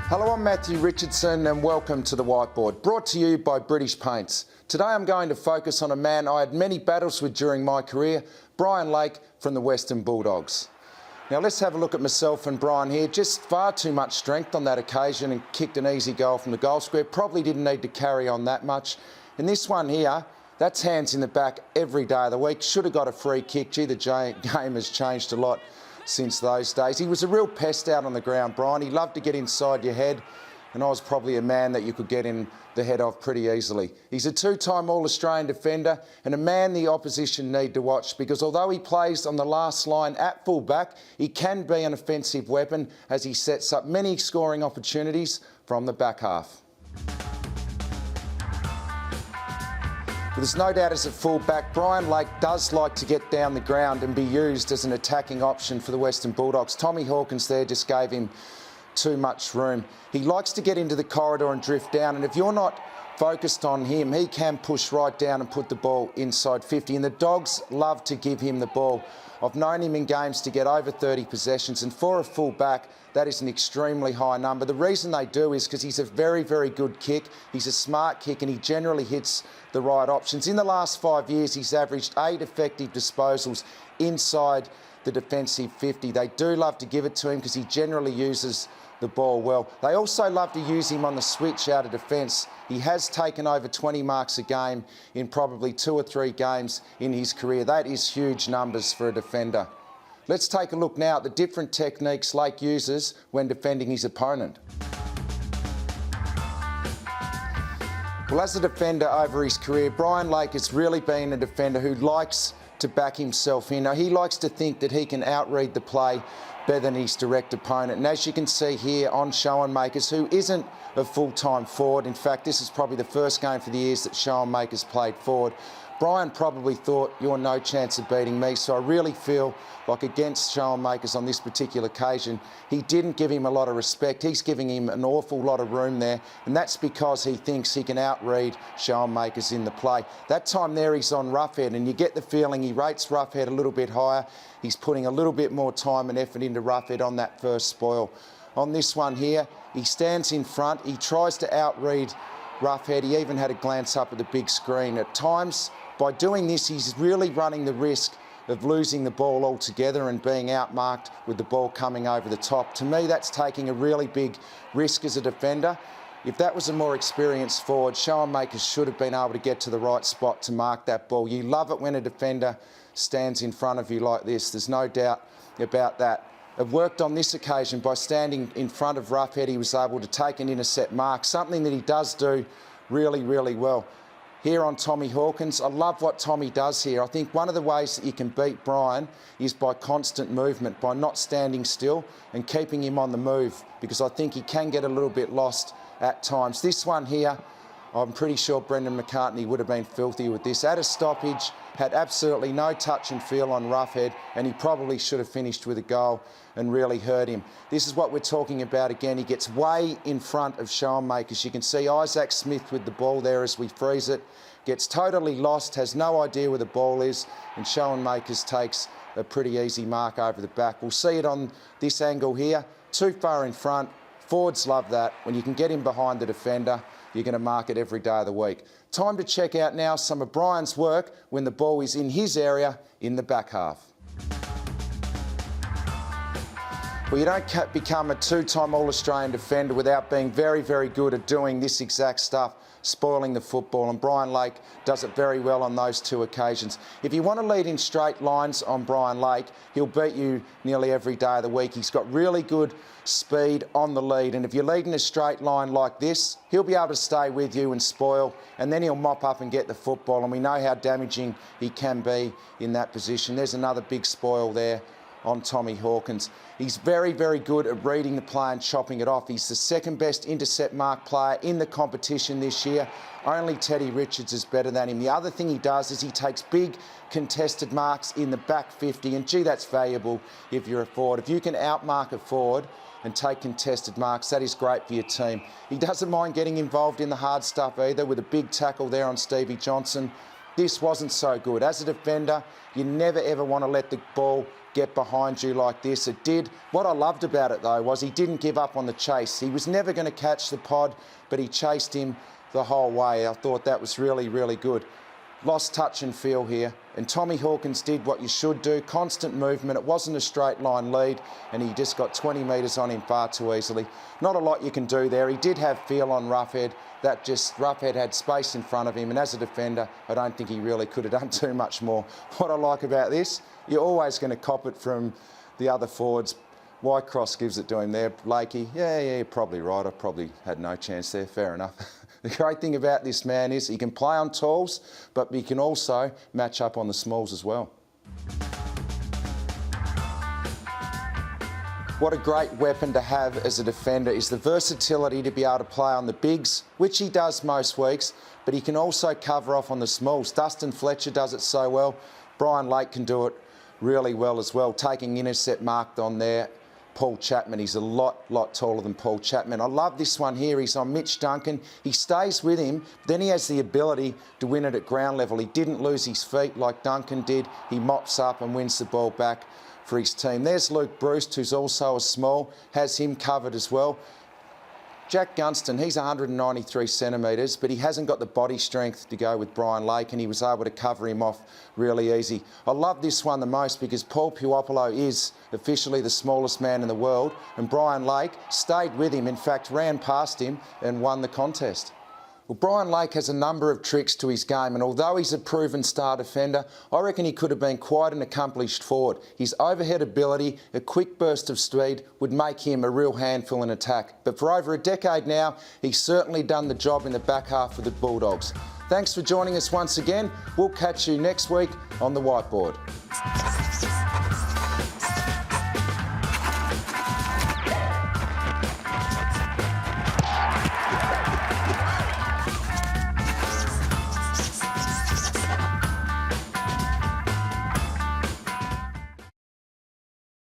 Hello, I'm Matthew Richardson and welcome to the Whiteboard, brought to you by British Paints. Today I'm going to focus on a man I had many battles with during my career, Brian Lake from the Western Bulldogs. Now let's have a look at myself and Brian here. Just far too much strength on that occasion and kicked an easy goal from the goal square. Probably didn't need to carry on that much. And this one here, that's hands in the back every day of the week. Should have got a free kick. Gee, the game has changed a lot since those days. He was a real pest out on the ground, Brian. He loved to get inside your head, and I was probably a man that you could get in the head of pretty easily. He's a two-time All-Australian defender and a man the opposition need to watch, because although he plays on the last line at full-back, he can be an offensive weapon as he sets up many scoring opportunities from the back half. But there's no doubt as a full-back, Brian Lake does like to get down the ground and be used as an attacking option for the Western Bulldogs. Tommy Hawkins there just gave him too much room. He likes to get into the corridor and drift down, and if you're not focused on him, he can push right down and put the ball inside 50, and the Dogs love to give him the ball. I've known him in games to get over 30 possessions, and for a full-back, that is an extremely high number. The reason they do is because he's a very, very good kick. He's a smart kick and he generally hits the right options. In the last 5 years, he's averaged 8 effective disposals inside the defensive 50. They do love to give it to him because he generally uses the ball well. They also love to use him on the switch out of defence. He has taken over 20 marks a game in probably 2 or 3 games in his career. That is huge numbers for a defender. Let's take a look now at the different techniques Lake uses when defending his opponent. Well, as a defender over his career, Brian Lake has really been a defender who likes to back himself in. Now, he likes to think that he can outread the play better than his direct opponent. And as you can see here on Schoenmakers, who isn't a full-time forward, in fact, this is probably the first game for the years that Schoenmakers played forward, Brian probably thought, you're no chance of beating me. So I really feel like against Schoenmakers on this particular occasion, he didn't give him a lot of respect. He's giving him an awful lot of room there, and that's because he thinks he can outread Schoenmakers in the play. That time there he's on Roughhead, and you get the feeling he rates Roughhead a little bit higher. He's putting a little bit more time and effort into Roughhead on that first spoil. On this one here, he stands in front. He tries to outread Roughhead. He even had a glance up at the big screen. At times, by doing this, he's really running the risk of losing the ball altogether and being outmarked with the ball coming over the top. To me, that's taking a really big risk as a defender. If that was a more experienced forward, Schoenmakers should have been able to get to the right spot to mark that ball. You love it when a defender stands in front of you like this. There's no doubt about that. It worked on this occasion by standing in front of Roughhead. He was able to take an intercept mark, something that he does do really, really well. Here on Tommy Hawkins, I love what Tommy does here. I think one of the ways that you can beat Brian is by constant movement, by not standing still and keeping him on the move, because I think he can get a little bit lost at times. This one here, I'm pretty sure Brendan McCartney would have been filthy with this. At a stoppage, had absolutely no touch and feel on Roughhead, and he probably should have finished with a goal and really hurt him. This is what we're talking about again. He gets way in front of Schoenmakers. You can see Isaac Smith with the ball there as we freeze it. Gets totally lost, has no idea where the ball is, and Schoenmakers takes a pretty easy mark over the back. We'll see it on this angle here. Too far in front. Forwards love that. When you can get him behind the defender, you're going to mark it every day of the week. Time to check out now some of Brian's work when the ball is in his area in the back half. Well, you don't become a two-time All-Australian defender without being very, very good at doing this exact stuff, spoiling the football, and Brian Lake does it very well on those 2 occasions. If you want to lead in straight lines on Brian Lake, he'll beat you nearly every day of the week. He's got really good speed on the lead, and if you lead in a straight line like this, he'll be able to stay with you and spoil, and then he'll mop up and get the football, and we know how damaging he can be in that position. There's another big spoil there on Tommy Hawkins. He's very, very good at reading the play and chopping it off. He's the second best intercept mark player in the competition this year. Only Teddy Richards is better than him. The other thing he does is he takes big contested marks in the back 50, and gee, that's valuable if you're a forward. If you can outmark a forward and take contested marks. That is great for your team. He doesn't mind getting involved in the hard stuff either, with a big tackle there on Stevie Johnson. This wasn't so good. As a defender, you never ever want to let the ball get behind you like this. It did. What I loved about it though was he didn't give up on the chase. He was never going to catch the pod, but he chased him the whole way. I thought that was really, really good. Lost touch and feel here, and Tommy Hawkins did what you should do. Constant movement. It wasn't a straight line lead, and he just got 20 metres on him far too easily. Not a lot you can do there. He did have feel on Roughhead. Roughhead had space in front of him, and as a defender, I don't think he really could have done too much more. What I like about this, you're always going to cop it from the other forwards. Whitecross gives it to him there. Lakey, yeah, you're probably right. I probably had no chance there. Fair enough. The great thing about this man is he can play on talls, but he can also match up on the smalls as well. What a great weapon to have as a defender is the versatility to be able to play on the bigs, which he does most weeks, but he can also cover off on the smalls. Dustin Fletcher does it so well. Brian Lake can do it really well as well, taking intercept marked on there. Paul Chapman, he's a lot taller than Paul Chapman. I love this one here. He's on Mitch Duncan. He stays with him, then he has the ability to win it at ground level. He didn't lose his feet like Duncan did. He mops up and wins the ball back for his team. There's Luke Bruce, who's also a small, has him covered as well. Jack Gunston, he's 193 centimetres, but he hasn't got the body strength to go with Brian Lake, and he was able to cover him off really easy. I love this one the most because Paul Puopolo is officially the smallest man in the world, and Brian Lake stayed with him, in fact ran past him and won the contest. Well, Brian Lake has a number of tricks to his game, and although he's a proven star defender, I reckon he could have been quite an accomplished forward. His overhead ability, a quick burst of speed, would make him a real handful in attack. But for over a decade now, he's certainly done the job in the back half of the Bulldogs. Thanks for joining us once again. We'll catch you next week on the Whiteboard.